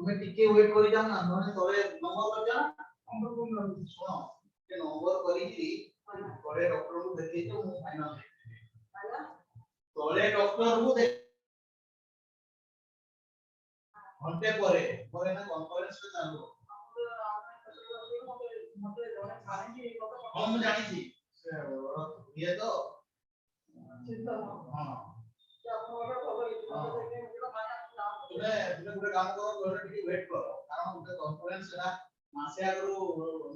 तुम्हें टिके वेट करी जाओ ना नोने तोरे नंबर कर जा सुनो के नंबर करी थी तोरे डॉक्टर को देखि तो मु फाइनल तोरे डॉक्टर को देख घंटे परे परे ना कॉन्फ्रेंस पे चालू हम जानी थी ये तो हां तुमने तुमने पूरे काम करो तोरे टिके वेट करो कारण उनके कॉन्फ्रेंस ना मासे आगरो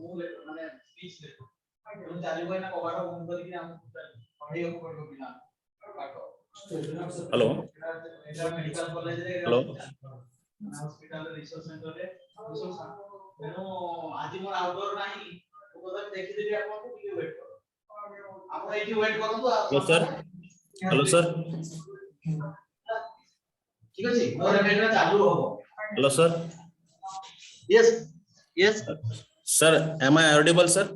मु माने स्पीच दे तुम चालू कोई ना कबाड़ बंद करके हम पढ़ाई को पढ़ो बिना हेलो मेडिकल कॉलेज रे हेलो हॉस्पिटल रिसोर्स सेंटर रे रिसोर्स तेनो आज मोर आउटडोर नाही तो बदल देखि देबी आपन को टिके वेट करो आपण एठी वेट करंतु हेलो सर हेलो सर ठीक अछि मोर एटा चालू होबो hello sir yes yes sir am I audible sir?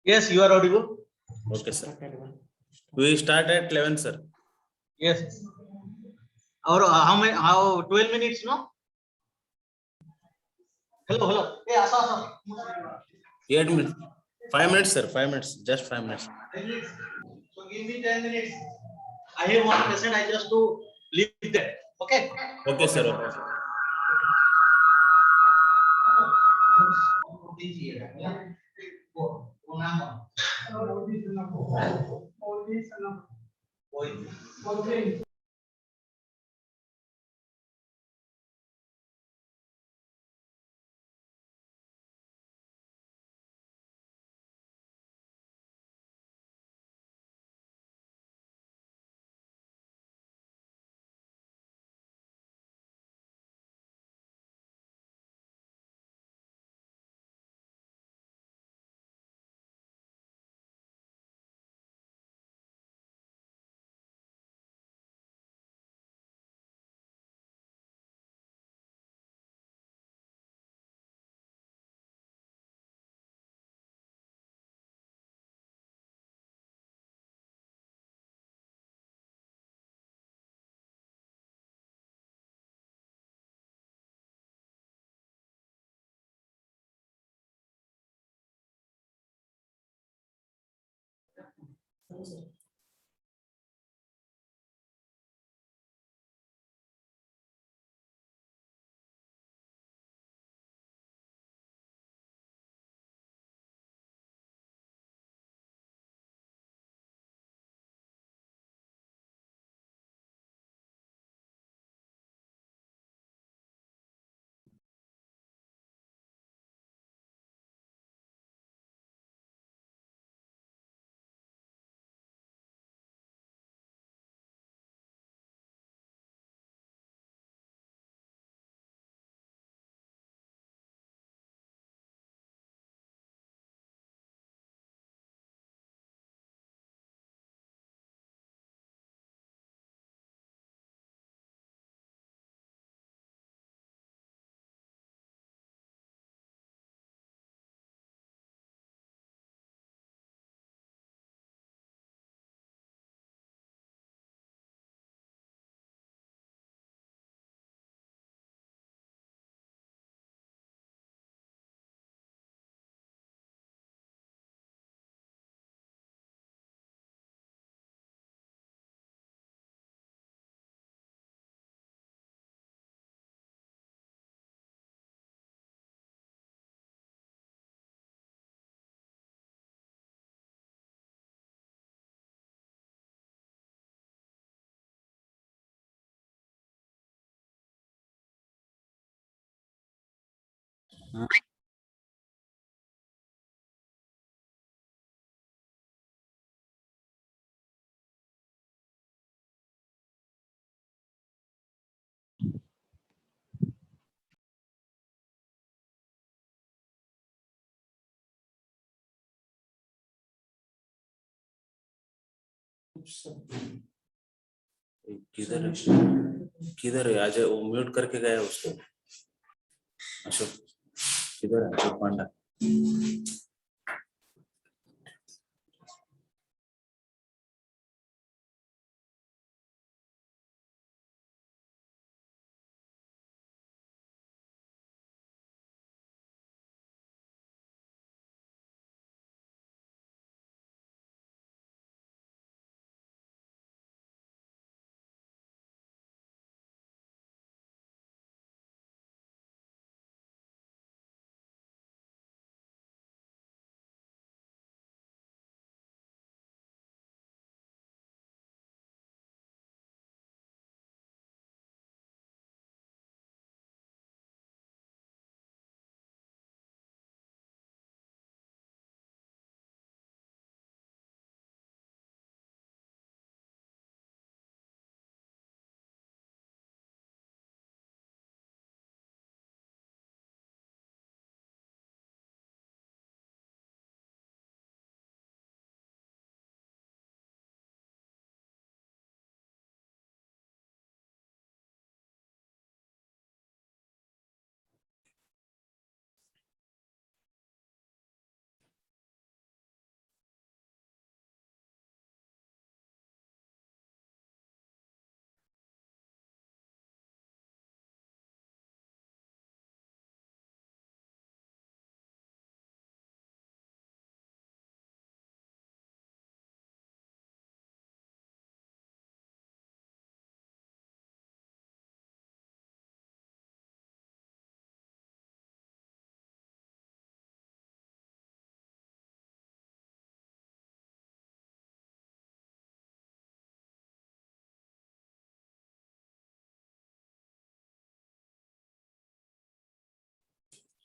Yes you are audible Okay sir, we start at 11 sir. Yes और how 12 minutes no hello ए आसा आसा 8 minutes 5 minutes sir, 5 minutes, just 5 minutes. 10 minutes so give me 10 minutes I have one patient I just to leave there okay Okay sir, okay. किधर किधर है आज वो mute करके गया उसको अशोक किधर है अशोक पांडा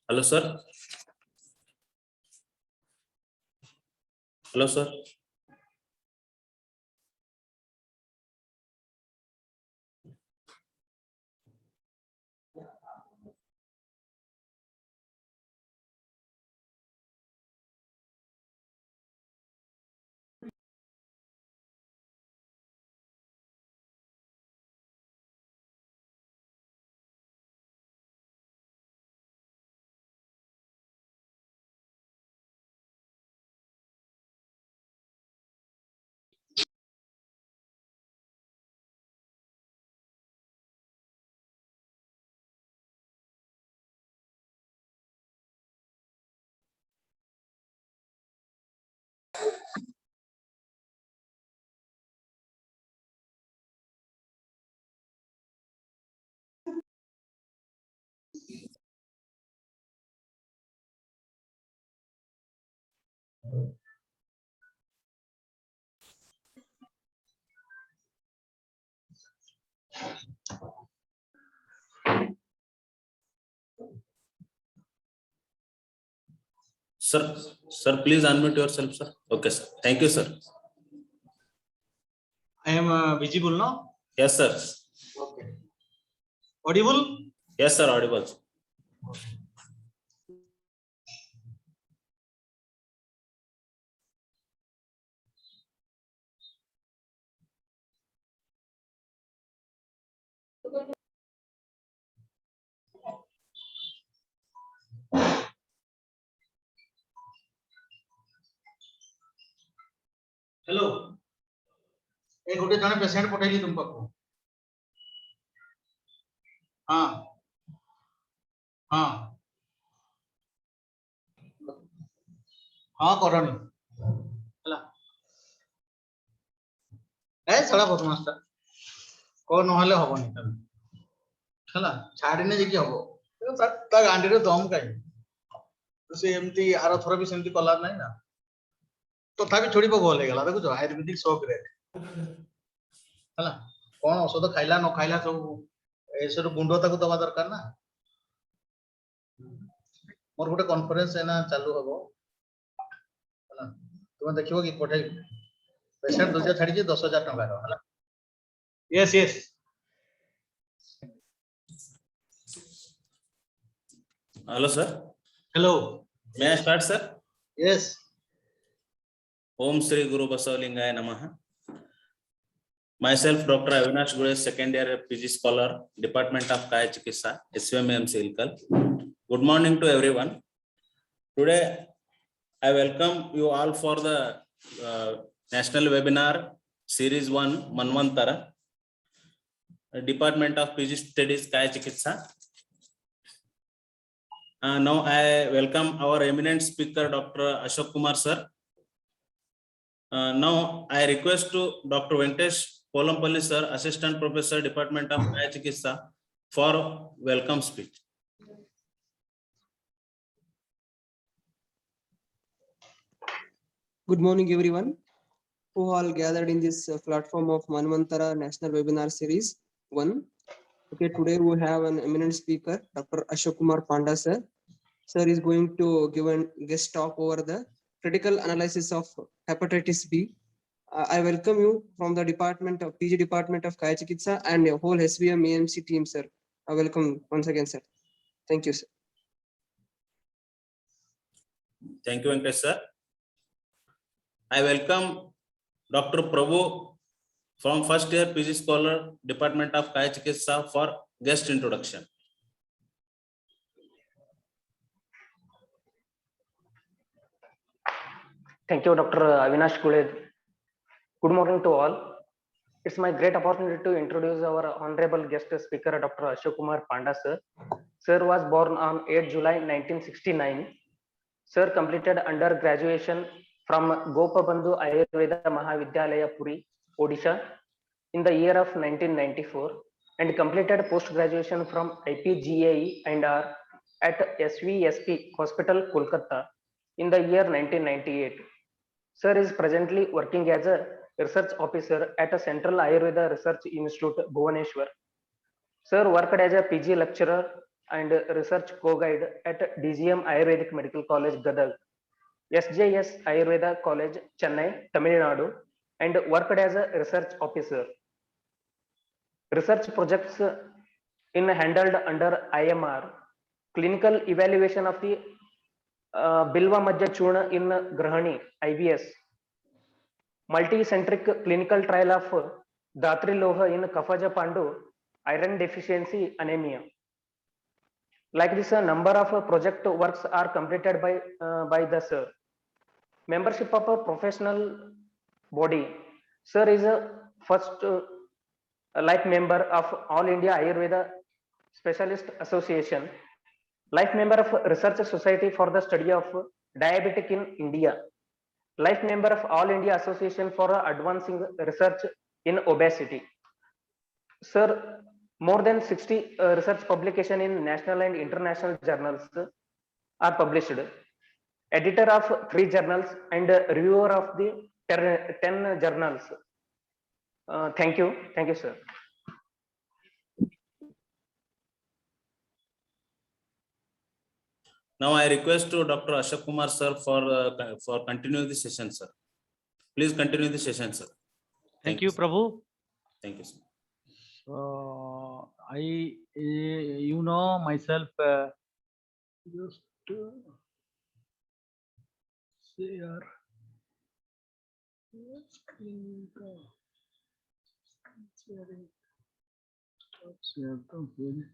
Hello, sir. Hello, sir. Sir, please unmute yourself, sir. Okay, sir. Thank you, sir. I am visible now. Yes, sir. Okay. Audible. Yes, sir. Audible. Hello ए गोटे जने पेशेंट पठेली तुम पाखु हाँ हाँ हाँ करनी हला ए सड़ा बदमाशटा को नहले हबनी तमे हला छाड़िने जे की हबो ता गांडी रे दम काई तो से एमती आरो थोर भी सेमती कलार नाही ना तथापि छोड़ी गोल हे गला देखो आयुर्वेदिक शॉक रे हला कोन औषध खाइला न खाइला सब एसर गुंडो ताको दवा दरकार ना मोर गोटे कॉन्फ्रेंस है ना चालू हबो हला तुम देखिबो कि पठे पेशेंट दूसरा छाड़ी जे 10,000 टका रो हला yes yes Hello, sir. Hello May I start, sir? Yes Om Sri Guru Basavlingaya Namaha. Myself, Dr. Avinash Gule, second year PG scholar, Department of Kaya Chikitsa, SVMMC Ilkal. Good morning to everyone. Today, I welcome you all for the national webinar series 1 Manvantara, Department of PG Studies Kaya Chikitsa. Now I welcome our eminent speaker, Dr. Ashok Kumar sir. Now I request to Dr. Venkatesh Polampalli sir, Assistant Professor, Department of Kaya Chikitsa, for welcome speech. Good morning, everyone who all gathered in this platform of Manvantara National Webinar Series 1. Okay, today we have an eminent speaker, Dr. Ashok Kumar Panda sir. Sir is going to give a guest talk over the critical analysis of hepatitis B. I welcome you from the department of PG Department of Kaya Chikitsa and your whole SVM AMC team, sir. I welcome once again, sir. Thank you, sir. Thank you, Venkatesh sir. I welcome Dr. Prabhu from first year PG scholar, Department of Kaya Chikitsa, for guest introduction. Thank you, Dr. Avinash Gule. Good morning to all. It's my great opportunity to introduce our honorable guest speaker, Dr. Ashok Kumar Panda sir. Sir was born on 8 July 1969. Sir completed undergraduation from Gopabandhu Ayurveda Mahavidyalaya Puri, Odisha in the year of 1994 and completed post-graduation from IPGAE and R at SVSP Hospital, Kolkata in the year 1998. Sir is presently working as a research officer at a Central Ayurveda Research Institute, Bhubaneswar. Sir worked as a PG lecturer and research co-guide at DGM Ayurvedic Medical College, Gadag, SJS Ayurveda College, Chennai, Tamil Nadu, and worked as a research officer. Research projects in handled under IMR, clinical evaluation of the Bilva Madhya Churna in Grahani, IBS, multi-centric clinical trial of Datri Loha in Kafaja Pandu, iron deficiency anemia. Like this, a number of project works are completed by the sir. Membership of a professional body. Sir is a first life member of All India Ayurveda Specialist Association, life member of Research Society for the Study of Diabetic in India, life member of All India Association for Advancing Research in Obesity. Sir, more than 60 research publication in national and international journals are published. Editor of 3 journals and reviewer of the 10 journals. Thank you, sir. Now I request to Dr. Ashok Kumar sir for continue the session, sir. Please continue the session, sir. Thank you, sir. Prabhu. Thank you, sir. You know myself, just share screen sharing. Stop share the page.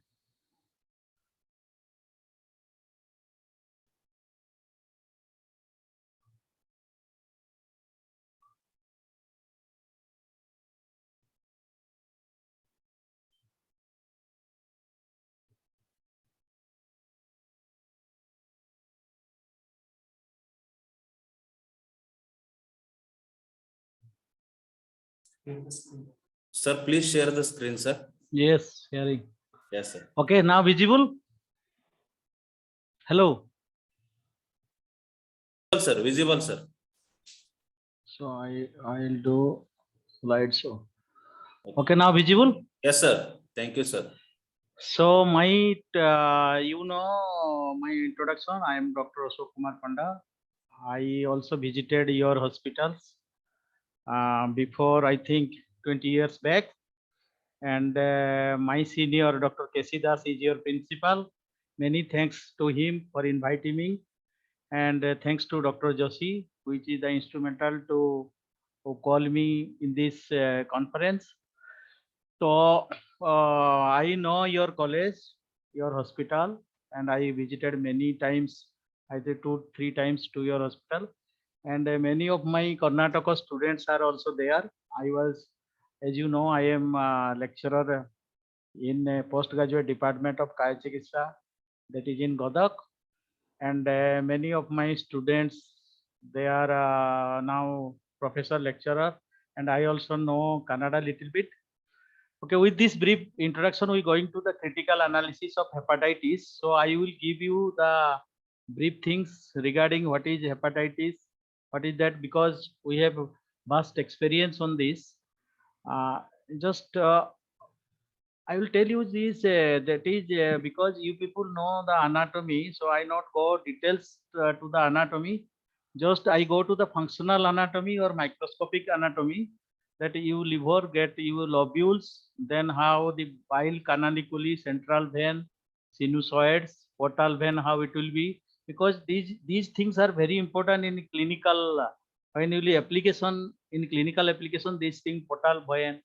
Sir, please share the screen, sir. Yes, sharing. Yes, sir. Okay, now visible. Hello. Sir, visible, sir. So I'll do slideshow. Okay, now visible. Yes, sir. Thank you, sir. So my, you know, my introduction. I am Dr. Ashok Kumar Panda. I also visited your hospitals before, I think 20 years back. And my senior Dr. K.C. Das is your principal. Many thanks to him for inviting me. And thanks to Dr. Joshi, which is the instrumental to call me in this conference. So I know your college, your hospital, and I visited many times, I think 2-3 times to your hospital. And many of my Karnataka students are also there. I was, as you know, I am a lecturer in postgraduate department of Kaya Chikitsa, that is in Gadag. And many of my students, they are now professor lecturer, and I also know Kannada little bit. Okay, with this brief introduction, we're going to the critical analysis of hepatitis. So I will give you the brief things regarding what is hepatitis, what is that, because we have vast experience on this. I will tell you this, that is because you people know the anatomy, so I not go details to the anatomy. Just I go to the functional anatomy or microscopic anatomy, that you liver get your lobules, then how the bile canaliculi, central vein, sinusoids, portal vein, how it will be, because these things are very important in clinical, when you application, in clinical application, these things, portal vein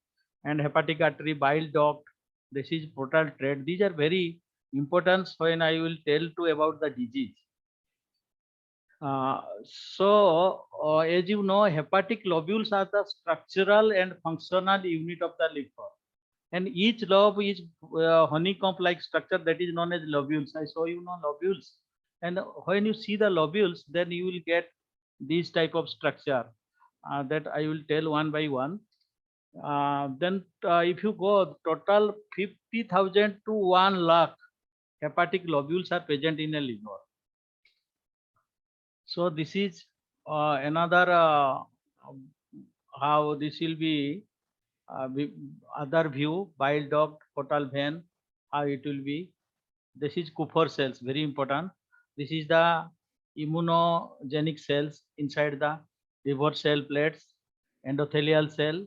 and hepatic artery, bile duct, this is portal thread. These are very important when I will tell to about the disease. As you know, hepatic lobules are the structural and functional unit of the liver, and each lobe is honeycomb-like structure, that is known as lobules. I saw you know lobules, and when you see the lobules, then you will get this type of structure that I will tell one by one. If you go, total 50,000 to 1 lakh hepatic lobules are present in a liver. So this is another how this will be other view, bile duct, portal vein, how it will be. This is Kupffer cells, very important. This is the immunogenic cells inside the liver cell plates, endothelial cell,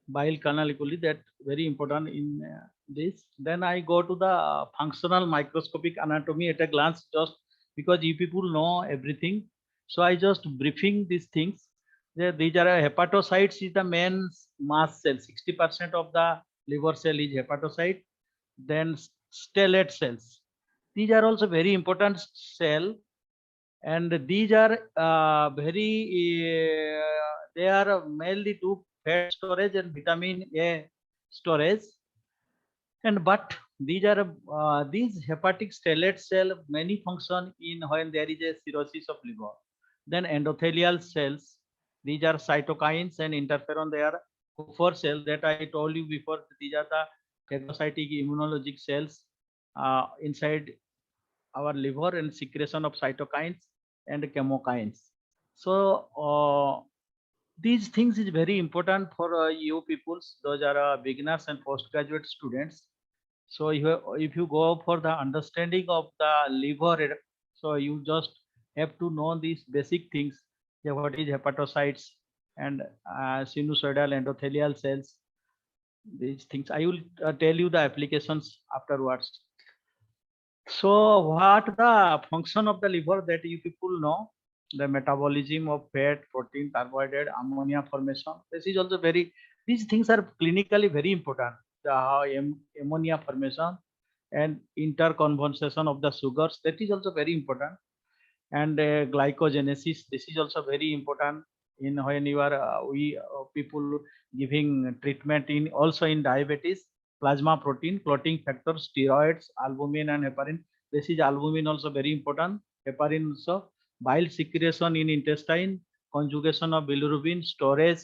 bile canaliculi, that very important in this. Then I go to the functional microscopic anatomy at a glance, just because you people know everything. So I just briefing these things. These are hepatocytes is the main mass cell. 60% of the liver cell is hepatocyte. Then stellate cells. These are also very important cell, and these are they are mainly to fat storage and vitamin A storage. And but these are these hepatic stellate cell many function in when there is a cirrhosis of liver. Then endothelial cells, these are cytokines and interferon. They are Kupffer cell that I told you before. These are the phagocytic immunologic cells inside our liver and secretion of cytokines and chemokines. So these things is very important for you peoples. Those are beginners and postgraduate students. So if you go for the understanding of the liver, so you just have to know these basic things. Yeah, what is hepatocytes and sinusoidal endothelial cells. These things I will tell you the applications afterwards. So what the function of the liver that you people know, the metabolism of fat, protein, carbohydrate, ammonia formation. This is also very, these things are clinically very important. The ammonia formation and interconversion of the sugars, that is also very important. And glycogenesis, this is also very important in when you are people giving treatment in also in diabetes. Plasma protein, clotting factor, steroids, albumin and heparin. This is albumin also very important. Heparin also. Bile secretion in intestine, conjugation of bilirubin, storage,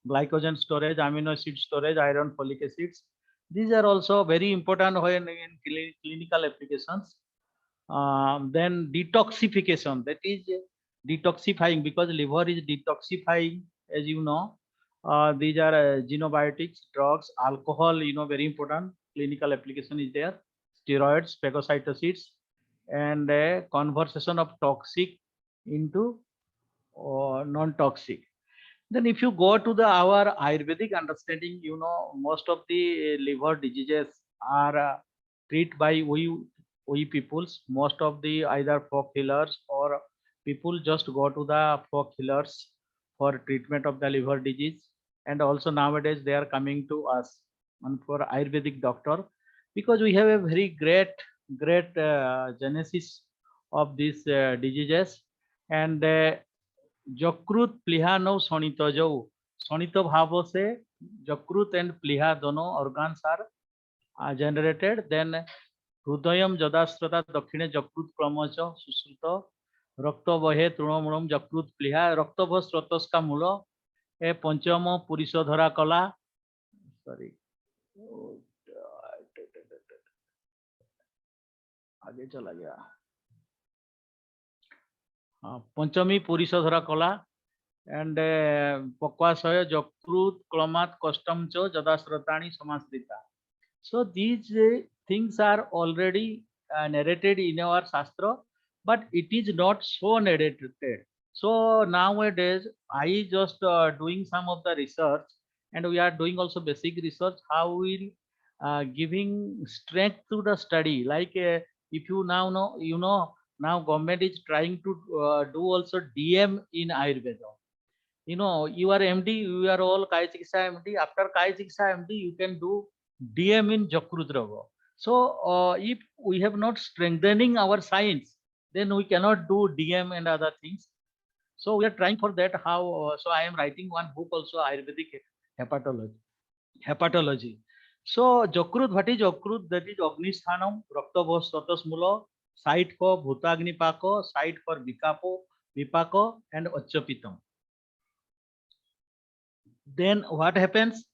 glycogen storage, amino acid storage, iron, folic acids. These are also very important when in clinical applications. Then detoxification, that is detoxifying, because liver is detoxifying, as you know. These are xenobiotics, drugs, alcohol, you know, very important clinical application is there. Steroids, phagocytosids, and conversion of toxic into non-toxic. Then if you go to the our Ayurvedic understanding, you know, most of the liver diseases are treated by we peoples. Most of the either folk healers or people just go to the folk healers for treatment of the liver disease. And also nowadays they are coming to us and for Ayurvedic doctor, because we have a very great genesis of these diseases. And यकृत प्लीहा नौ शोणित जो शोणित भाव से यकृत and प्लीहा दोनों organs are generated. Then हृदयम जदाश्रता दक्षिणे यकृत क्रमश सुश्रुत रक्त बहे तृणमूलम यकृत प्लीहा रक्तभ स्रोतस का मूल ए पंचम पुरुष धरा कला सॉरी आगे चला गया पंचमी पुरुष धरा कला एंड पक्वाशय यकृत क्लमात कष्टम च जदाश्रतानि समाश्रिता. So these things are already narrated in our Shastra, but it is not so narrated. So nowadays, I just doing some of the research, and we are doing also basic research how we giving strength to the study. Like if you now know, you know, now government is trying to do also DM in Ayurveda. You know, you are MD, you are all Kaya Chikitsa MD. After Kaya Chikitsa MD, you can do DM in Jakrut Roga. So if we have not strengthening our science, then we cannot do DM and other things. So we are trying for that. How? So I am writing one book also, Ayurvedic hepatology. So Jakrut, what is Jakrut? That is Agnisthanam, Raktavos, Satas Mula, site for Bhutagni Pako, site for Vipako, and Achapitam. Then what happens?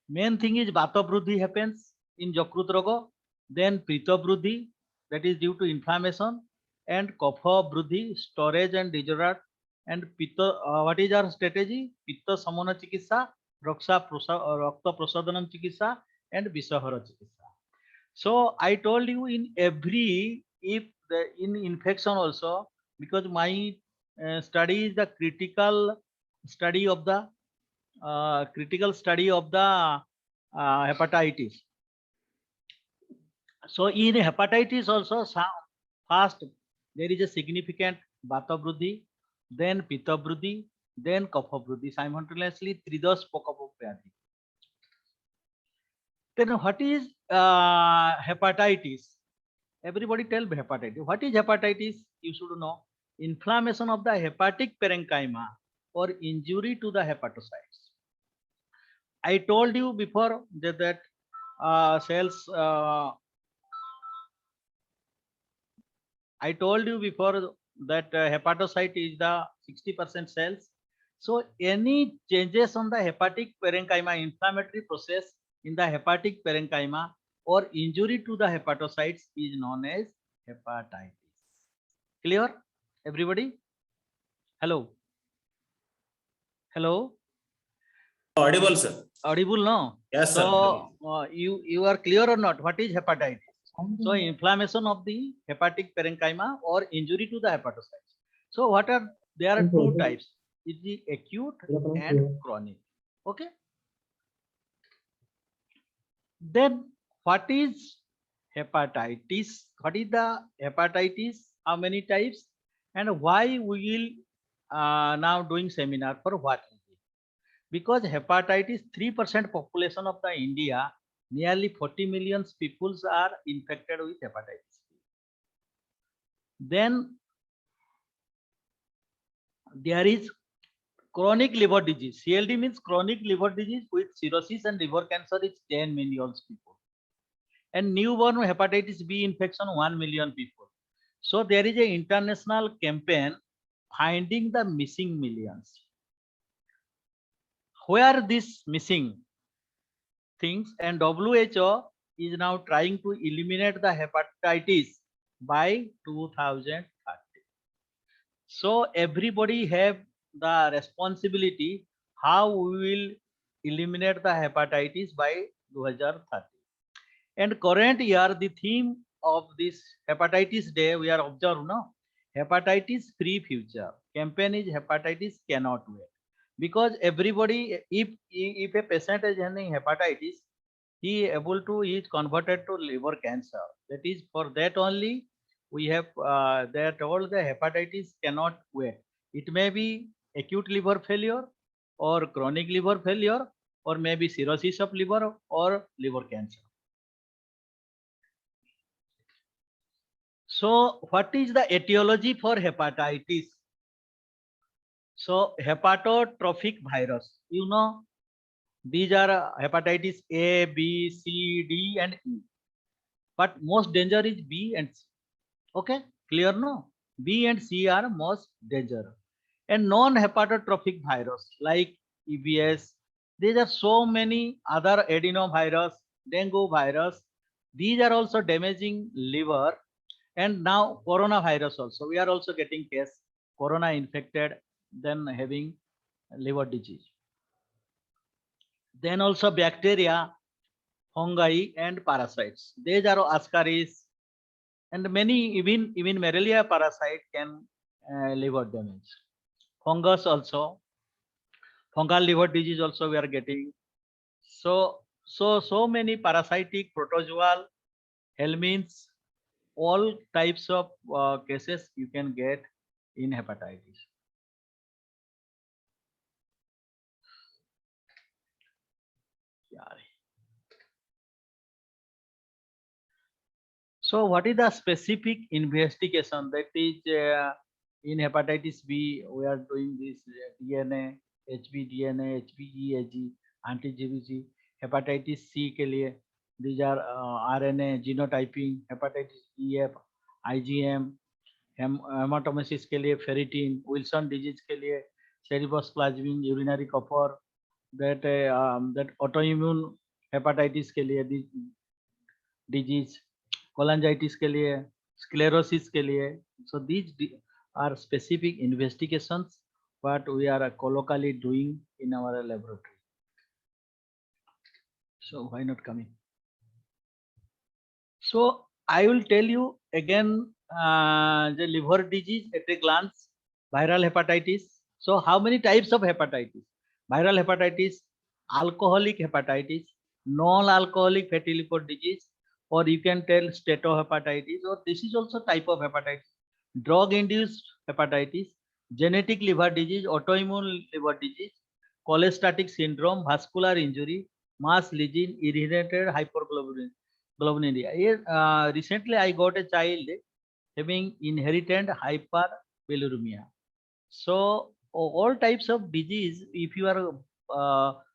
Main thing is Vata Bruddhi happens in Jakrut Roga. Then Pita Bruddhi, that is due to inflammation, and Kapha Bruddhi, storage and disorder. And Pitta, what is our strategy? Pitta Samana Chikitsa, Rakta Prasadhanam Chikitsa, and Visahara Chikitsa. So I told you in every, if the in infection also, because my study is the study of the critical study of the hepatitis. So in hepatitis also, first there is a significant vata vruddhi, then pitta vruddhi, then kapha vruddhi, simultaneously tridos pokapa vyadhi. Then what is hepatitis? Everybody tell me hepatitis. What is hepatitis? You should know. Inflammation of the hepatic parenchyma or injury to the hepatocytes. I told you before that cells. I told you before that hepatocyte is the 60% cells. So any changes on the hepatic parenchyma, inflammatory process in the hepatic parenchyma or injury to the hepatocytes is known as hepatitis. Clear, everybody? Hello. Hello. Audible, sir. Audible, no? Yes, sir. So you are clear or not? What is hepatitis? So inflammation of the hepatic parenchyma or injury to the hepatocytes. So what are there are two types? Is the acute and chronic. Okay. Then what is hepatitis? What is the hepatitis? How many types? And why we will now doing seminar for what? Because hepatitis 3% population of the India, nearly 40 million people are infected with hepatitis. Then there is chronic liver disease. CLD means chronic liver disease with cirrhosis and liver cancer is 10 million people. And newborn hepatitis B infection 1 million people. So there is an international campaign finding the missing millions. Where this missing things, and WHO is now trying to eliminate the hepatitis by 2030. So everybody have the responsibility how we will eliminate the hepatitis by 2030. And current year, the theme of this hepatitis day we are observing now, hepatitis free future. Campaign is hepatitis cannot wait. Because everybody, if a patient is having hepatitis, he able to is converted to liver cancer. That is for that only we have they are told the hepatitis cannot wait. It may be acute liver failure or chronic liver failure or maybe cirrhosis of liver or liver cancer. So what is the etiology for hepatitis? So hepatotrophic virus, you know, these are hepatitis A, B, C, D, and E. But most danger is B and C. Okay, clear no? B and C are most danger. And non-hepatotrophic virus like EBS, there are so many other adenovirus, dengue virus. These are also damaging liver. And now coronavirus also. We are also getting case corona infected, then having liver disease. Then also bacteria, fungi, and parasites. These are ascaris, and many even Borrelia parasite can liver damage. Fungus also, fungal liver disease also we are getting. So many parasitic, protozoal, helminths, all types of cases you can get in hepatitis. So what is the specific investigation that is in hepatitis B? We are doing this DNA, HBDNA, HBeAg, anti-GBG. Hepatitis C के लिए these are RNA genotyping. Hepatitis EF, IgM, hematomesis के लिए ferritin, Wilson disease के लिए cerebrosplasmin, urinary copper, that autoimmune hepatitis के लिए disease, cholangitis के लिए, sclerosis के लिए. So these are specific investigations what we are colloquially doing in our laboratory. So why not coming? So I will tell you again the liver disease at a glance, viral hepatitis. So how many types of hepatitis? Viral hepatitis, alcoholic hepatitis, non-alcoholic fatty liver disease, or you can tell steatohepatitis, or this is also type of hepatitis. Drug-induced hepatitis, genetic liver disease, autoimmune liver disease, cholestatic syndrome, vascular injury, mass lesion, inherited hyperglobulinemia. Recently, I got a child having inherited hyperbilirubinemia. So all types of disease, if you are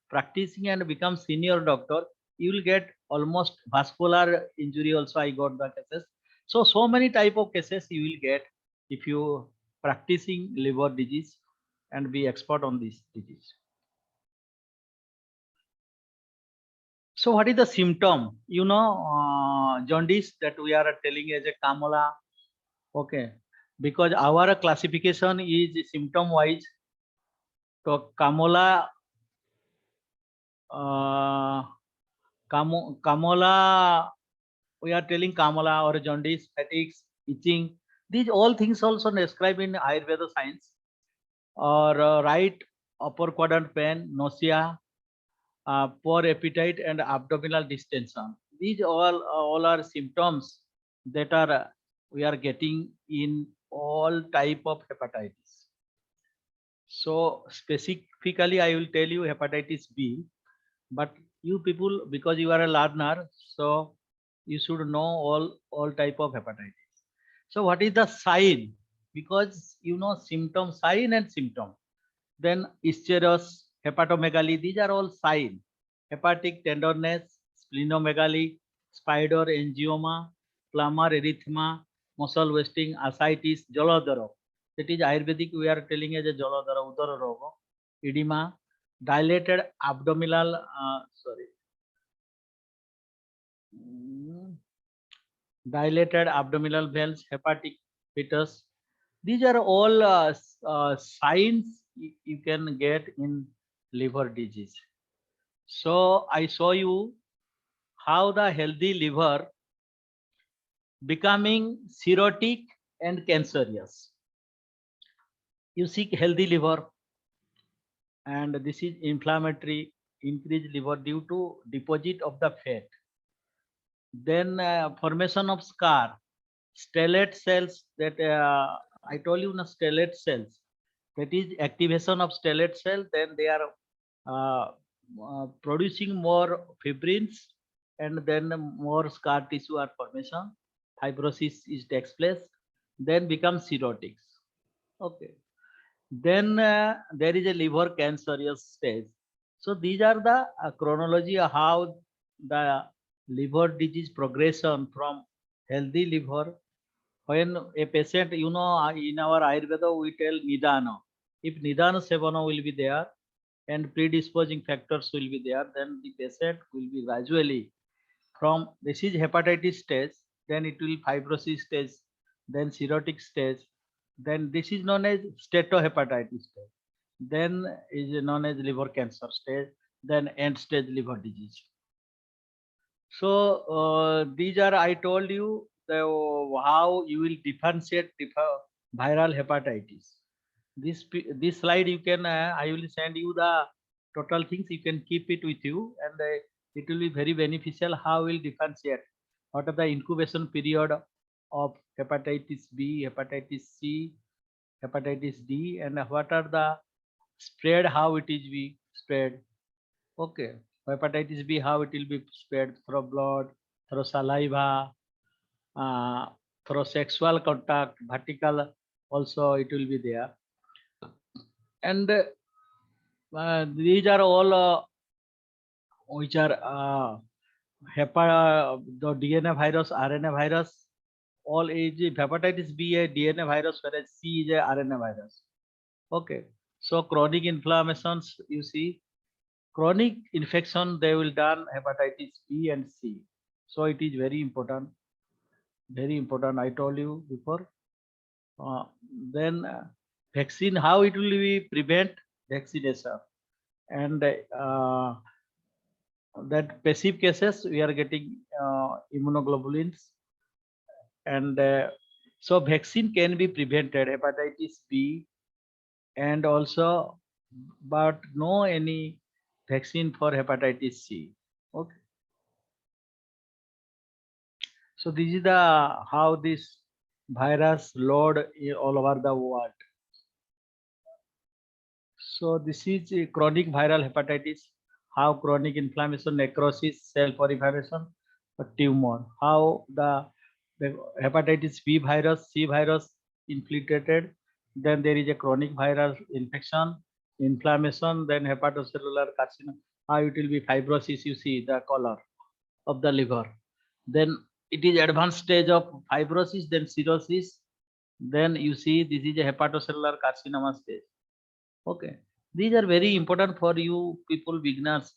practicing and become senior doctor, you will get almost vascular injury also. I got the cases. So many type of cases you will get if you practicing liver disease and be expert on this disease. So what is the symptom? You know, jaundice that we are telling as a Kamola. Okay, because our classification is symptom wise. So Kamola, Kamola, we are telling Kamola or jaundice, fatigues, itching. These all things also described in Ayurveda science. Or right upper quadrant pain, nausea, poor appetite, and abdominal distension. These all are symptoms that are we are getting in all type of hepatitis. So specifically, I will tell you hepatitis B, but you people, because you are a learner, so you should know all type of hepatitis. So what is the sign? Because you know symptom, sign and symptom. Then ischirus, hepatomegaly, these are all sign. Hepatic tenderness, splenomegaly, spider angioma, plumbar erythema, muscle wasting, ascites, Jolodhara. That is Ayurvedic we are telling as a Jolodhara, Udara Roga, edema, dilated abdominal, dilated abdominal valves, hepatic fetus. These are all signs you can get in liver disease. So I show you how the healthy liver becoming cirrhotic and cancerous. You see healthy liver, and this is inflammatory, increased liver due to deposit of the fat. Then formation of scar, stellate cells that I told you, stellate cells. That is activation of stellate cell. Then they are producing more fibrins, and then more scar tissue are formation. Fibrosis is takes place. Then becomes cirrhotics. Okay. Then there is a liver cancerous stage. So these are the chronology of how the liver disease progression from healthy liver. When a patient, you know, in our Ayurveda, we tell Nidana. If Nidana Sevana will be there and predisposing factors will be there, then the patient will be gradually from this is hepatitis stage, then it will fibrosis stage, then cirrhotic stage, then this is known as steatohepatitis stage, then is known as liver cancer stage, then end stage liver disease. So these are I told you how you will differentiate viral hepatitis. This slide you can I will send you the total things, you can keep it with you, and it will be very beneficial how we'll differentiate what are the incubation period of hepatitis B, hepatitis C, hepatitis D, and what are the spread, how it is be spread. Okay, hepatitis B, how it will be spread through blood, through saliva, uh, through sexual contact, vertical also it will be there. And these are all which are the DNA virus, RNA virus. All is hepatitis B a DNA virus, whereas C is a RNA virus. Okay, so chronic inflammations, you see, chronic infection they will done hepatitis B and C. So it is very important, very important. I told you before. Then vaccine, how it will be prevent vaccination, and that passive cases we are getting immunoglobulins, and so vaccine can be prevented hepatitis B, and also but no any vaccine for hepatitis C. Okay. So this is the how this virus load all over the world. So this is a chronic viral hepatitis, how chronic inflammation, necrosis, cell proliferation, a tumor, how the hepatitis B virus, C virus infiltrated, then there is a chronic viral infection, inflammation, then hepatocellular carcinoma, how it will be fibrosis, you see the color of the liver. Then it is advanced stage of fibrosis, then cirrhosis, then you see this is a hepatocellular carcinoma stage. Okay, these are very important for you people beginners,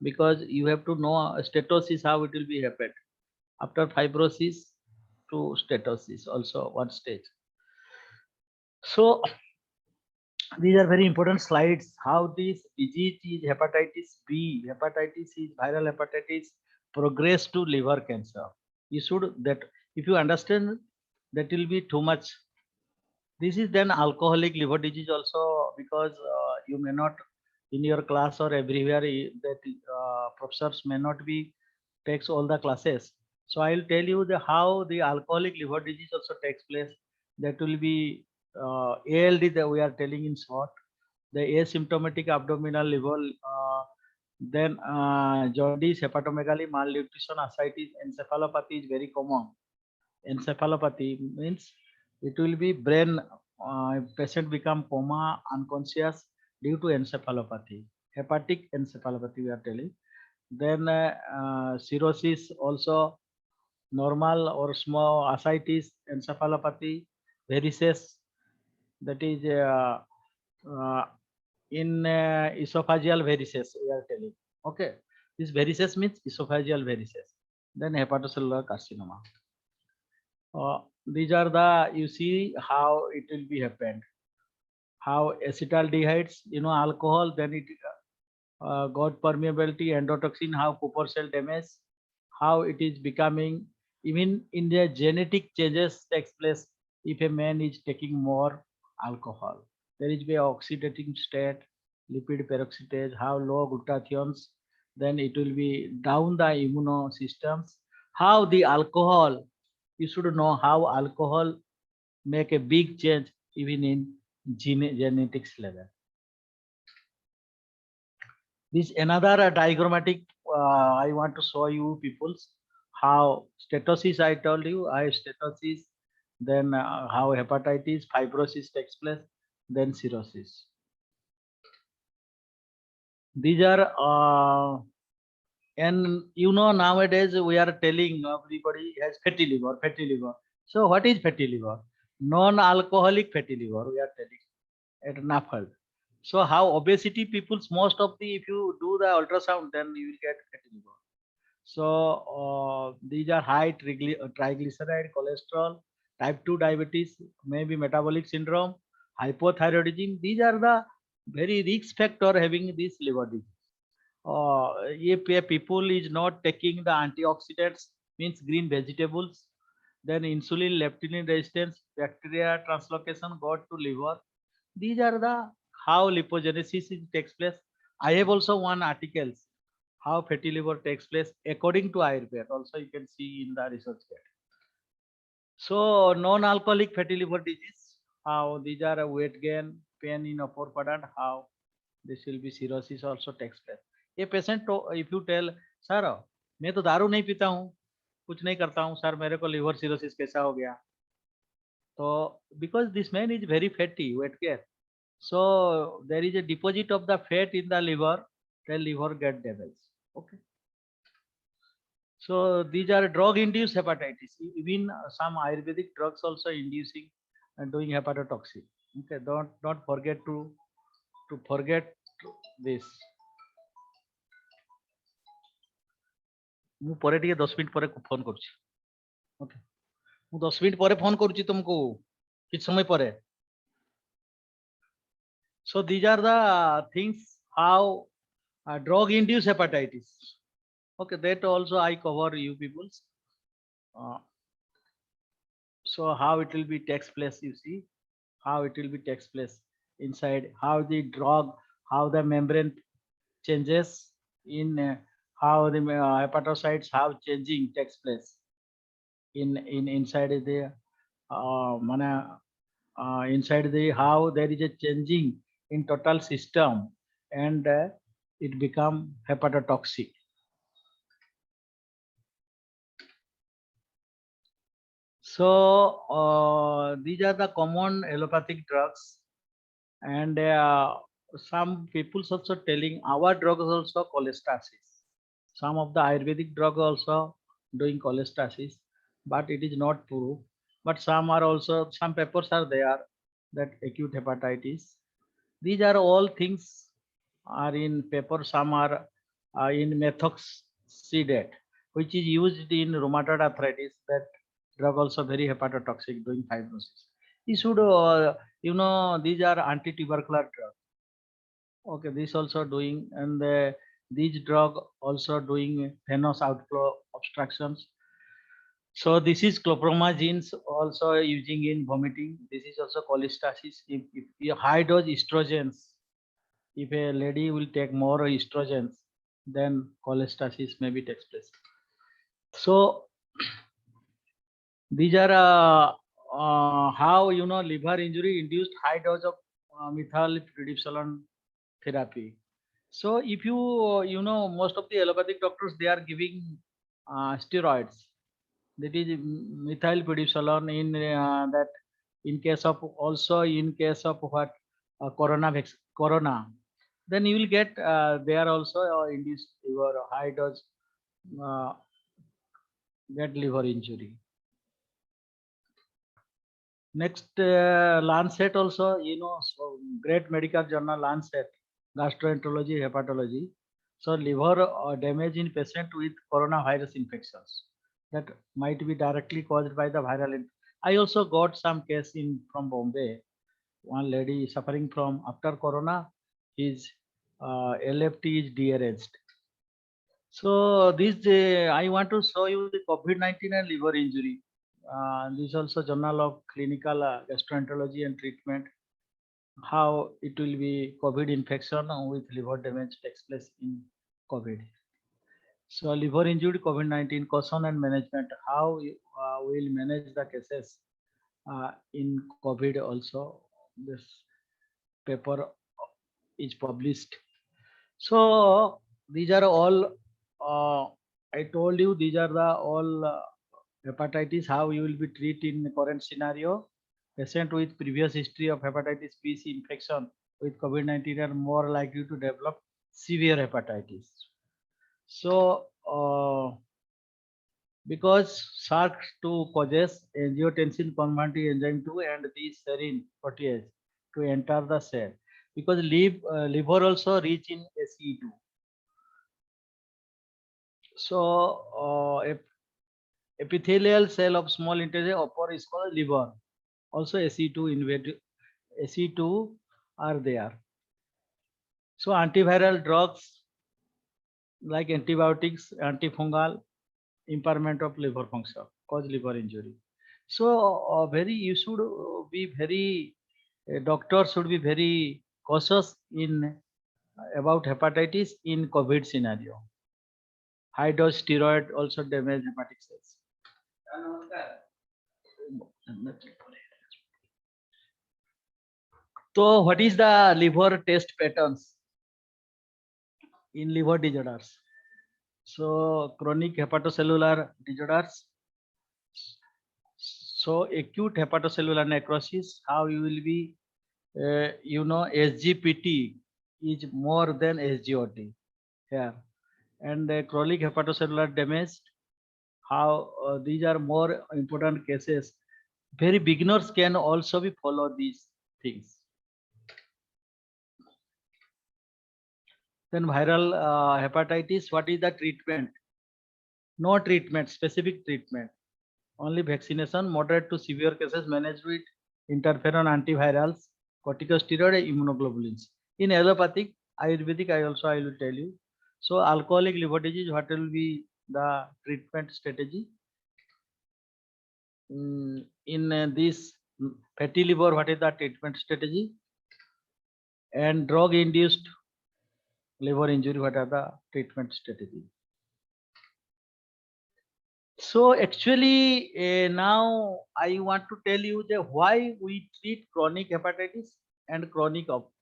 because you have to know stenosis how it will be happened after fibrosis to stenosis also one stage. So these are very important slides how this disease is hepatitis B, hepatitis is viral hepatitis progress to liver cancer. You should that if you understand that will be too much. This is then alcoholic liver disease also, because you may not in your class or everywhere that professors may not be takes all the classes. So I will tell you the how the alcoholic liver disease also takes place. That will be ALD that we are telling in short. The asymptomatic abdominal liver, then jaundice, hepatomegaly, malnutrition, ascites, encephalopathy is very common. Encephalopathy means it will be brain, patient become coma, unconscious due to encephalopathy, hepatic encephalopathy we are telling. Then cirrhosis also normal or small ascites, encephalopathy, varices, that is uh, in esophageal varices we are telling. Okay, this varices means esophageal varices. Then hepatocellular carcinoma. These are the you see how it will be happened. How acetaldehydes, alcohol, then it got permeability, endotoxin, how Cooper cell damage, how it is becoming, even in the genetic changes takes place if a man is taking more alcohol. There is a oxidative state, lipid peroxidase, how low glutathions, then it will be down the immunosystems. How the alcohol, you should know how alcohol make a big change even in genetics level. This another diagrammatic I want to show you peoples how stenosis I told you, I stenosis, then how hepatitis, fibrosis takes place, then cirrhosis. These are and nowadays we are telling everybody has fatty liver, fatty liver. So what is fatty liver? Non-alcoholic fatty liver we are telling at NAFLD. So how obesity people's most of the if you do the ultrasound then you will get fatty liver. So these are high triglyceride, cholesterol, type 2 diabetes, maybe metabolic syndrome, hypothyroidism. These are the very risk factor having this liver disease. If a people is not taking the antioxidants, means green vegetables, then insulin, leptin resistance, bacteria translocation got to liver. These are the how lipogenesis takes place. I have also one articles how fatty liver takes place according to Ayurveda. Also, you can see in the research guide. So, non-alcoholic fatty liver disease, how these are a weight gain, pain in upper quadrant, how this will be cirrhosis also takes place. A patient, if you tell, sir, मैं तो दारू नहीं पीता हूँ, कुछ नहीं करता हूँ, सर मेरे को liver cirrhosis कैसा हो गया? So, because this man is very fatty, weight gain. So there is a deposit of the fat in the liver, the liver get damaged. Okay. So these are drug-induced hepatitis. Even some Ayurvedic drugs also inducing and doing hepatotoxin. Okay, don't forget to forget this. ମୁଁ ପରେ ଟିକେ 10 minute ପରେ phone କରୁଛି. Okay ମୁଁ 10 minute ପରେ phone କରୁଛି ତୁମକୁ କିଛି ସମୟ ପରେ. So these are the things how drug induced hepatitis. Okay, that also I cover you peoples. So how it will be takes place, you see, how it will be takes place inside, how the drug, how the membrane changes in how the hepatocytes, how changing takes place in inside the inside the how there is a changing in total system, and it become hepatotoxic. So these are the common allopathic drugs, and some people also telling our drugs also cholestasis. Some of the Ayurvedic drug also doing cholestasis, but it is not true. But some are also, some papers are there that acute hepatitis. These are all things are in paper. Some are in methoxidate, which is used in rheumatoid arthritis. That drug also very hepatotoxic, doing fibrosis. You should, these are anti-tubercular drug. Okay, this also doing, and these drug also doing venous outflow obstructions. So this is chlorpromazines also using in vomiting. This is also cholestasis. If you high dose estrogens, if a lady will take more estrogens, then cholestasis maybe takes place. So these are how liver injury induced high dose of methylprednisolone therapy. So if you most of the allopathic doctors, they are giving steroids. That is methylprednisolone in that in case of, also in case of what corona, then you will get they are also induced your high dose uh, get liver injury. Next, Lancet also, so great medical journal Lancet, gastroenterology, hepatology. So liver damage in patient with coronavirus infections that might be directly caused by the viral. I also got some case in from Bombay. One lady suffering from after corona, his LFT is dearranged. So this I want to show you the COVID-19 and liver injury. This also journal of clinical gastroenterology and treatment. How it will be COVID infection with liver damage takes place in COVID. So liver injury, COVID-19 caution and management. How we will manage the cases in COVID also. This paper is published. So these are all. I told you these are the all hepatitis. How you will be treated in the current scenario. Patient with previous history of hepatitis B, C infection with COVID-19 are more likely to develop severe hepatitis. So because SARC2 causes angiotensin converting enzyme 2 and the serine protease to enter the cell, because liver also rich in ACE2. So epithelial cell of small intestine upper is called liver. Also ACE2 are there. So antiviral drugs like antibiotics, antifungal, impairment of liver function cause liver injury. So you should be very doctors should be very cautious in about hepatitis in COVID scenario. High dose steroid also damage hepatic cells. So what is the liver test patterns in liver disorders? So chronic hepatocellular disorders. So acute hepatocellular necrosis, how you will be, SGPT is more than SGOT here. And chronic hepatocellular damage, how these are more important cases. Very beginners can also be follow these things. Then viral hepatitis, what is the treatment? No treatment, specific treatment. Only vaccination, moderate to severe cases managed with interferon antivirals, corticosteroid, immunoglobulins. In allopathic, Ayurvedic, I will tell you. So alcoholic liver disease, what will be the treatment strategy? In this fatty liver, what is the treatment strategy? And drug induced liver injury, what are the treatment strategy? So actually now I want to tell you that why we treat chronic hepatitis and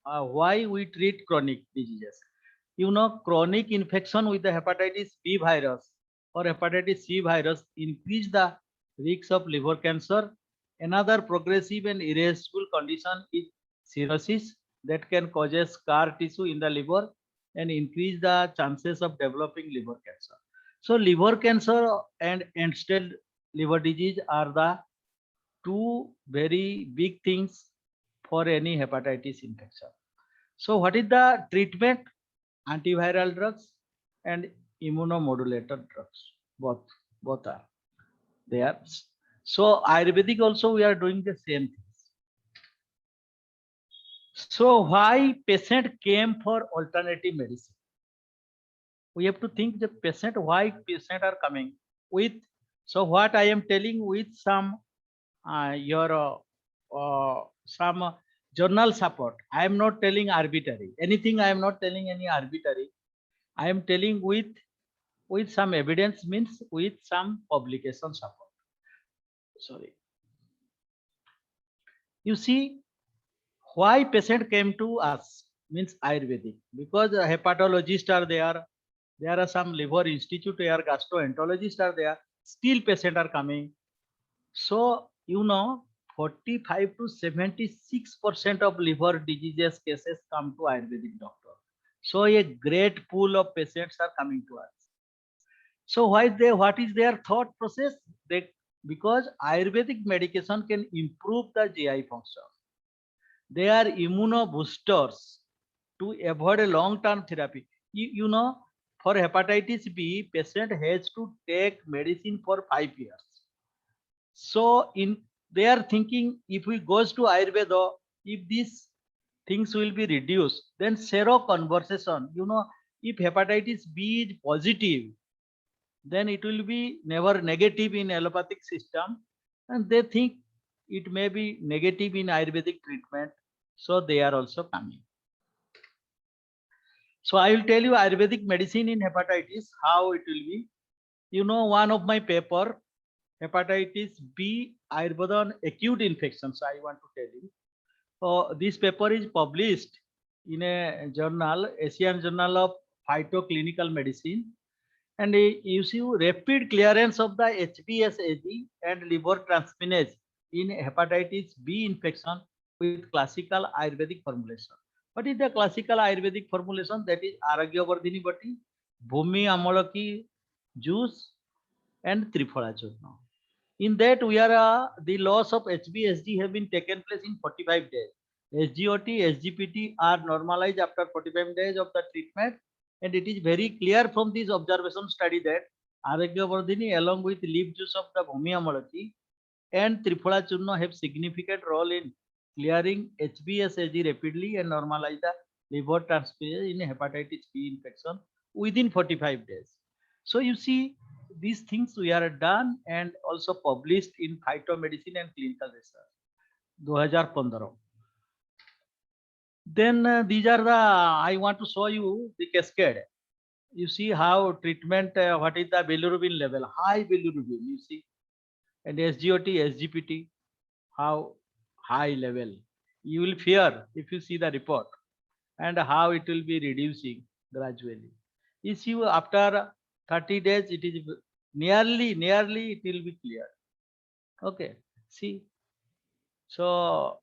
why we treat chronic diseases. You know, chronic infection with the hepatitis B virus or hepatitis C virus increase the risk of liver cancer. Another progressive and irreversible condition is cirrhosis that can cause scar tissue in the liver and increase the chances of developing liver cancer. So liver cancer and end-stage liver disease are the two very big things for any hepatitis infection. So what is the treatment? Antiviral drugs and immunomodulator drugs. Both are there. So Ayurvedic also we are doing the same things. So why patient came for alternative medicine? We have to think the patient, why patient are coming with. So what I am telling with some some journal support. I am not telling arbitrary anything. I am not telling any arbitrary. I am telling with some evidence, means with some publication support. Sorry. You see, why patient came to us means Ayurvedic, because hepatologists are there. There are some liver institute there, gastroenterologists are there. Still patient are coming. So you know, 45 to 76% of liver diseases cases come to Ayurvedic doctor. So a great pool of patients are coming to us. So what is their thought process? Because Ayurvedic medication can improve the GI function. They are immunoboosters to avoid a long-term therapy. You know, for hepatitis B, patient has to take medicine for 5 years. So they are thinking, if we goes to Ayurveda, if these things will be reduced, then seroconversion, you know, if hepatitis B is positive, then it will be never negative in allopathic system, and they think it may be negative in Ayurvedic treatment. So they are also coming. So I will tell you Ayurvedic medicine in hepatitis, how it will be. You know, one of my paper, hepatitis B Ayurveda on acute infections, I want to tell you. So this paper is published in a journal, Asian Journal of Phytoclinical Medicine. And you see rapid clearance of the HBsAg and liver transminase in hepatitis B infection with classical Ayurvedic formulation. What is the classical Ayurvedic formulation? That is Aragya Vardhini Bati, Bhumi Amalaki juice, and Triphala Churna. In that, we are the loss of HBsAg have been taken place in 45 days. SGOT, SGPT are normalized after 45 days of the treatment. And it is very clear from this observation study that Aragya Vardhini along with leaf juice of the Bhumi Amalaki and Triphala Churna have significant role in clearing HBsAg rapidly and normalize the liver transminase in hepatitis B infection within 45 days. So you see, these things we are done and also published in Phytomedicine and Clinical Research 2015. Then these are the, I want to show you the cascade. You see how treatment, what is the bilirubin level, high bilirubin, you see, and SGOT, SGPT, how high level. You will fear if you see the report and how it will be reducing gradually. You see, after 30 days, it is nearly it will be clear. Okay, see. So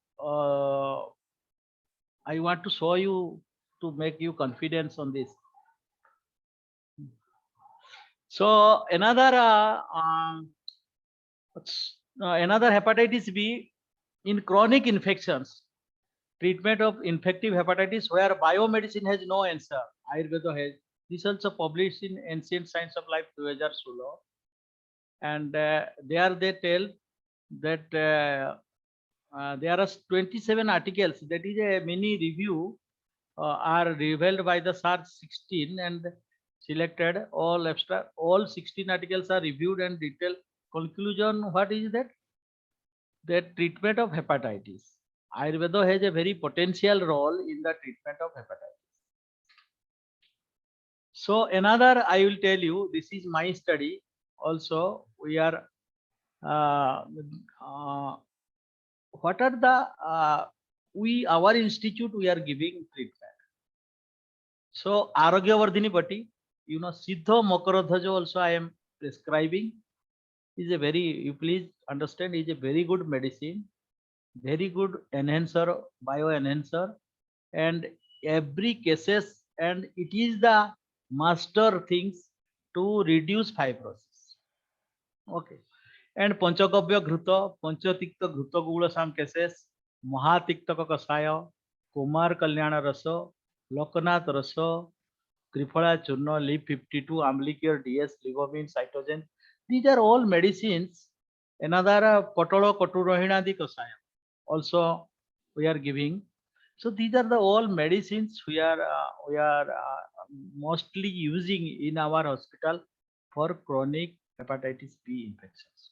I want to show you to make you confidence on this. So another hepatitis B in chronic infections, treatment of infective hepatitis where biomedicine has no answer, Ayurveda has. This also published in Ancient Science of Life 2016. And there they tell that there are 27 articles, that is a mini review are revealed by the SARS 16, and selected, all abstract, all 16 articles are reviewed and detailed. Conclusion, what is that? That treatment of hepatitis. Ayurveda has a very potential role in the treatment of hepatitis. So another, I will tell you, this is my study. Also, we are, what are the, our institute, we are giving treatment. So Arogyavardhini Bhatti, you know, Siddha Makaradhaja also I am prescribing. Is a very, you please understand, is a very good medicine, very good enhancer, bio enhancer, and every cases, and it is the master things to reduce fibrosis. Okay. And Panchagavya Ghruta, Panchatikta Ghruta Gulasam cases, Mahatikta Kasaya, Kumar Kalyana Rasa, Lokanath Rasa, Triphala Churna, Leaf 52, Amlicare, DS, Livomin, Cytogen. These are all medicines. Another Kotolo Koturohinadi Kasaya. Also, we are giving. So these are the all medicines we are mostly using in our hospital for chronic hepatitis B infections.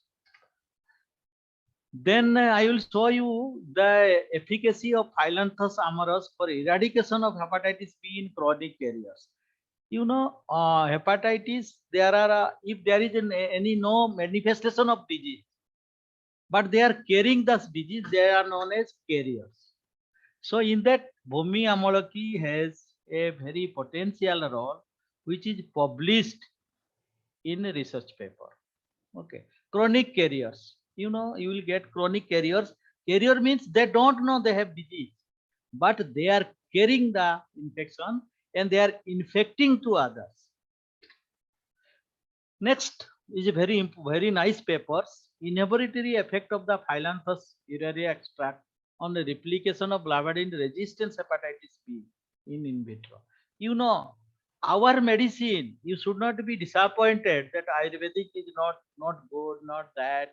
Then I will show you the efficacy of Phyllanthus amarus for eradication of hepatitis B in chronic carriers. You know, hepatitis, there are, if there is any no manifestation of disease, but they are carrying this disease, they are known as carriers. So in that, Bhumi Amalaki has a very potential role, which is published in a research paper. Okay, chronic carriers. You know, you will get chronic carriers. Carrier means they don't know they have disease, but they are carrying the infection and they are infecting to others. Next is a very nice papers. Inhibitory effect of the Phyllanthus uraria extract on the replication of lavadin resistance hepatitis B in vitro. You know, our medicine, you should not be disappointed that Ayurvedic is not good, not that.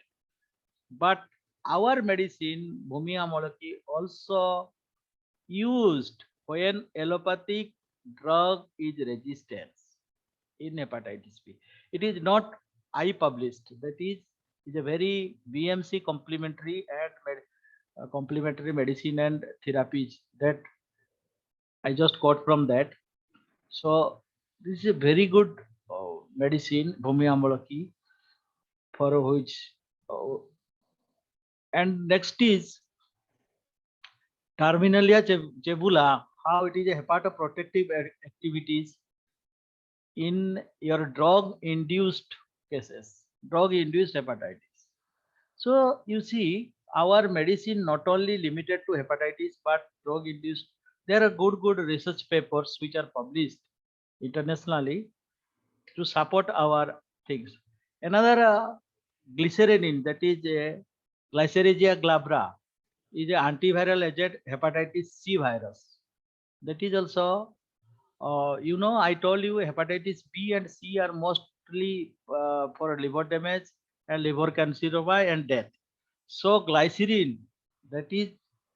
But our medicine, Bhumi Amalaki, also used when allopathic drug is resistance in hepatitis B. It is not I published. That is a very BMC complementary and complementary medicine and therapies that I just got from that. So this is a very good medicine, Bhumi Amalaki, for which. And next is Terminalia jejula, how it is a hepatoprotective activities in your drug-induced cases, drug-induced hepatitis. So you see, our medicine not only limited to hepatitis, but drug-induced. There are good research papers which are published internationally to support our things. Another glycerin, that is Glycerigia glabra, is an antiviral agent hepatitis C virus. That is also, you know, I told you hepatitis B and C are mostly for liver damage and liver canceroma and death. So glycerin, that is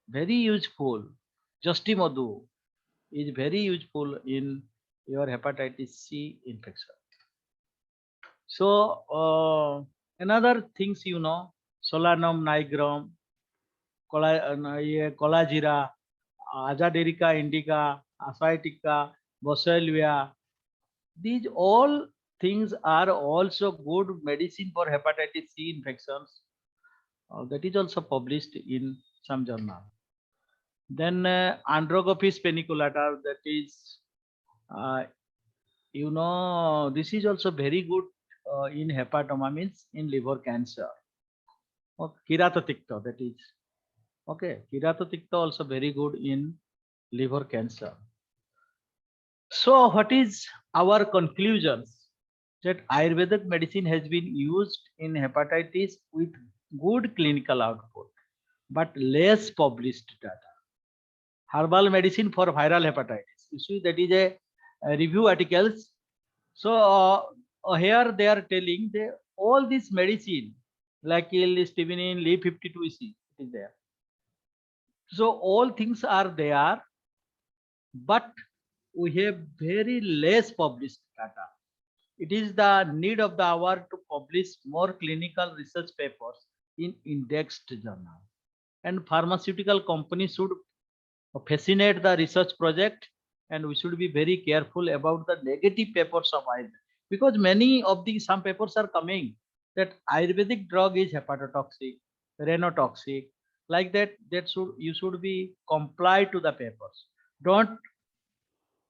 very useful. Justimadu is very useful in your hepatitis C infection. So another things, you know, Solanum nigrum, Colagira, Azaderica indica, Asciatica, Boswellia. These all things are also good medicine for hepatitis C infections. That is also published in some journal. Then Androgophis paniculata, that is, you know, this is also very good in hepatoma, means in liver cancer. Keratoticta, that is. Okay, Keratoticta also very good in liver cancer. So what is our conclusions? That Ayurvedic medicine has been used in hepatitis with good clinical output, but less published data. Herbal medicine for viral hepatitis. You see, that is a review articles. So here they are telling all this medicine like Stevenin, Leaf 52 is there. So all things are there, but we have very less published data. it is the need of the hour to publish more clinical research papers in indexed journal. And pharmaceutical companies should fascinate the research project, and we should be very careful about the negative papers of Ayurveda, because many of the some papers are coming that Ayurvedic drug is hepatotoxic, renotoxic, like that. That should you should be comply to the papers. Don't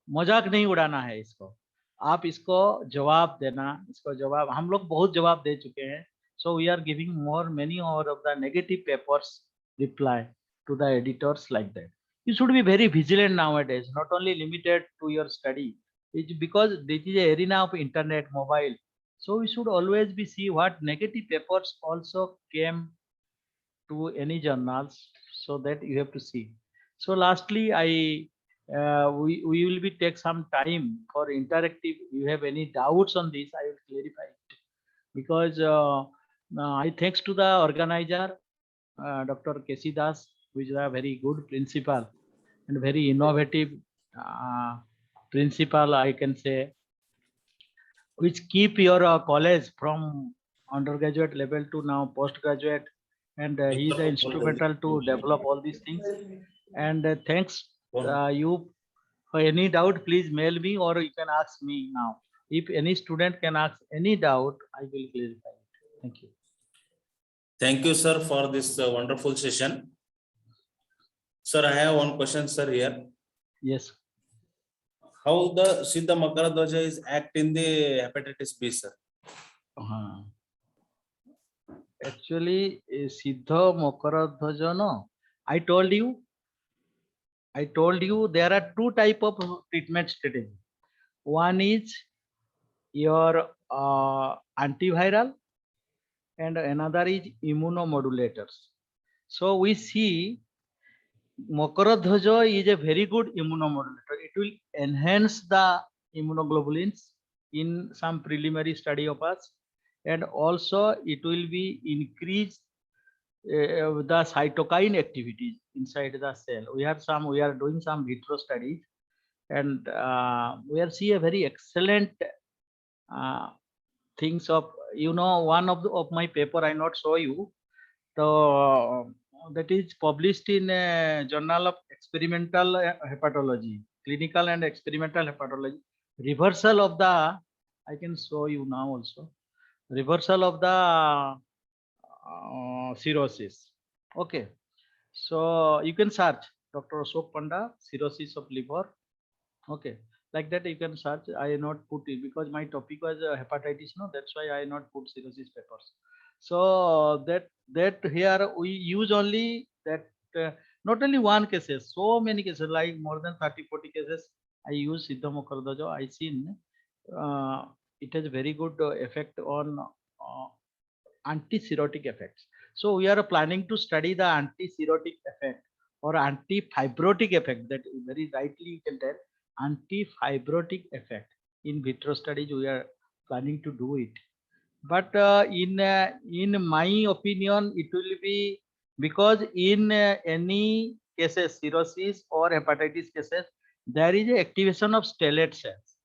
मजाक नहीं उड़ाना है इसको, आप इसको जवाब देना, इसको जवाब हम लोग बहुत जवाब दे चुके हैं. So we are giving more many more of the negative papers reply to the editors like that. You should be very vigilant nowadays, not only limited to your study. It's because this is an arena of internet, mobile. So we should always be see what negative papers also came to any journals, so that you have to see. So lastly, we will be take some time for interactive. You have any doubts on this, I will clarify it, because I thanks to the organizer, Dr. K.C. Das, who is a very good principal and very innovative principal, I can say, which keep your college from undergraduate level to now postgraduate, and he is instrumental to develop all these things. And thanks you. For any doubt, please mail me, or you can ask me now. If any student can ask any doubt, I will clarify it. Thank you. Thank you, sir, for this wonderful session. Sir, I have one question, sir, here. Yes. How the Siddha Makaradhwaja is act in the hepatitis B, sir? Actually, Siddha Makaradhwaja, no, I told you there are two type of treatment strategy. One is your antiviral, and another is immunomodulators. So we see Makaradhwaja is a very good immunomodulator. It will enhance the immunoglobulins in some preliminary study of us, and also it will be increase the cytokine activities inside the cell. We are doing some vitro studies, and we are see a very excellent things of, one of my paper I not show you. So that is published in a Journal of Experimental Hepatology, Clinical and Experimental Hepatology. Reversal of the, I can show you now also, reversal of the cirrhosis. Okay, so you can search Dr. Ashok Panda, cirrhosis of liver. Okay, like that you can search. I not put it because my topic was hepatitis, no, that's why I not put cirrhosis papers. So that here we use only that, not only one cases, so many cases, like more than 30-40 cases I use Siddha Makaradhwaja. I seen it has very good effect on anti-cirrhotic effects. So we are planning to study the anti-cirrhotic effect or anti-fibrotic effect, that very rightly you can tell, anti-fibrotic effect in vitro studies. We are planning to do it. But in my opinion, it will be because in any cases, cirrhosis or hepatitis cases, there is a activation of stellate cells.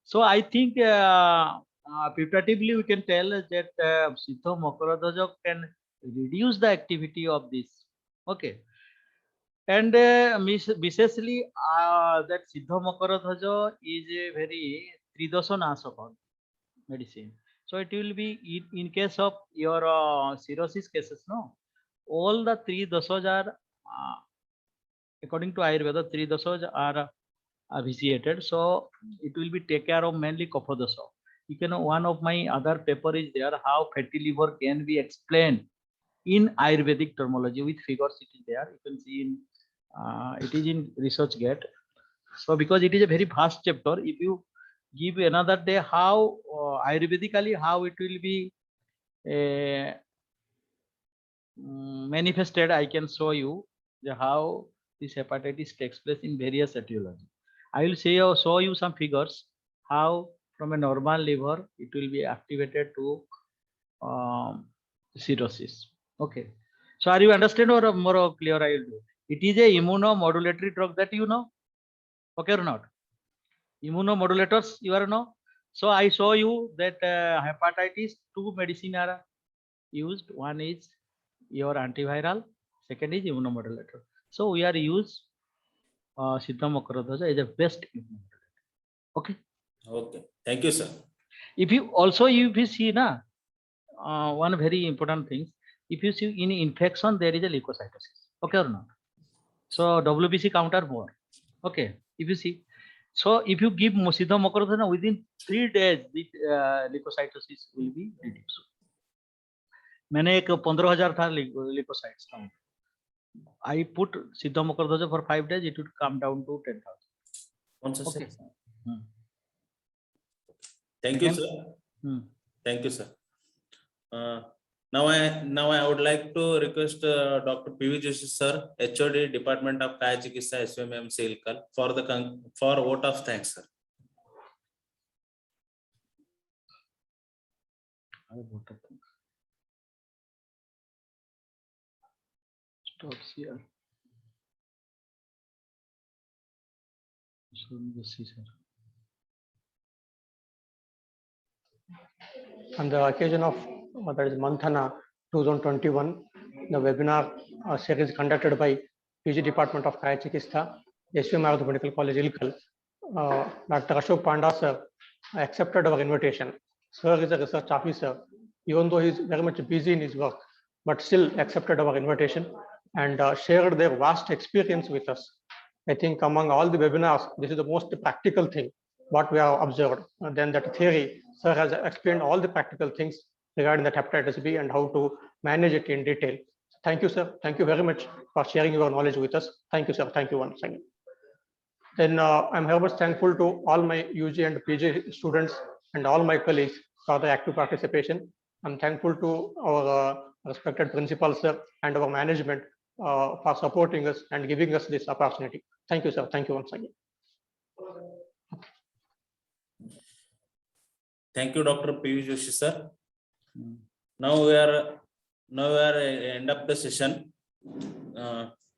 So I think putatively we can tell that Siddha Makaradhwaja can reduce the activity of this. Okay. And viciously that Siddha Makaradhwaja is a very Tridosha Nashaka medicine. So it will be in case of your cirrhosis cases, no, all the three dosas are according to Ayurveda, three dosas are vitiated. So it will be take care of mainly kapha dosa. You can, one of my other paper is there, how fatty liver can be explained in Ayurvedic terminology with figures. It is there. You can see in it is in ResearchGate. So because it is a very vast chapter, if you give another day how Ayurvedically how it will be manifested, I can show you how this hepatitis takes place in various etiology. I will show you some figures how from a normal liver it will be activated to cirrhosis. Okay, so are you understand or more clear? I will do. It is a immunomodulatory drug, that you know. Okay or not? Immunomodulators, you are know. So I show you that hepatitis, two medicine are used. One is your antiviral, second is immunomodulator. So we are use Siddha Makaradhaja is the best immunomodulator. Okay. Okay, thank you, sir. If you see na, one very important thing, if you see in infection there is a leukocytosis, okay or not? So WBC counter more, okay. If you see, so if you give Siddha Makaradhaja within 3 days, the leukocytosis will be reduced. मैंने एक 15,000 था leukocytes count. I put Siddha Makaradhaja for 5 days, it would come down to 10,000. One second. Okay. Thank you, Second. sir. Thank you, sir. Now I would like to request Dr. PV Joshi sir, HOD Department of Kaya Chikitsa, SVMMC Ilkal, for vote of thanks, sir. Stops here. So just see, sir. On the occasion of that is Manthana 2021, the webinar series conducted by PG Department of Kaya Chikitsa, SVM Ayurveda Medical College, Ilkal. Dr. Ashok Panda sir accepted our invitation. Sir is a research officer, even though he is very much busy in his work, but still accepted our invitation and shared their vast experience with us. I think among all the webinars, this is the most practical thing what we have observed. Then that theory, sir has explained all the practical things regarding that hepatitis B and how to manage it in detail. Thank you, sir. Thank you very much for sharing your knowledge with us. Thank you, sir. Thank you once again. Then I'm very much thankful to all my UG and PG students and all my colleagues for the active participation. I'm thankful to our respected principal, sir, and our management for supporting us and giving us this opportunity. Thank you, sir. Thank you once again. Thank you, Dr. PV Joshi sir. Now we are end up the session.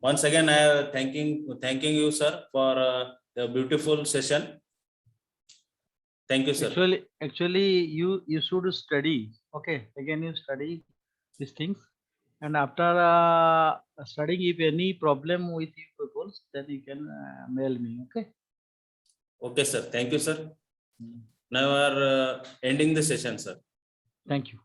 Once again, I am thanking you, sir, for the beautiful session. Thank you, sir. Actually, you should study. Okay, again you study these things, and after studying, if any problem with your goals, then you can mail me. Okay. Okay, sir. Thank you, sir. Now we are ending the session, sir. Thank you.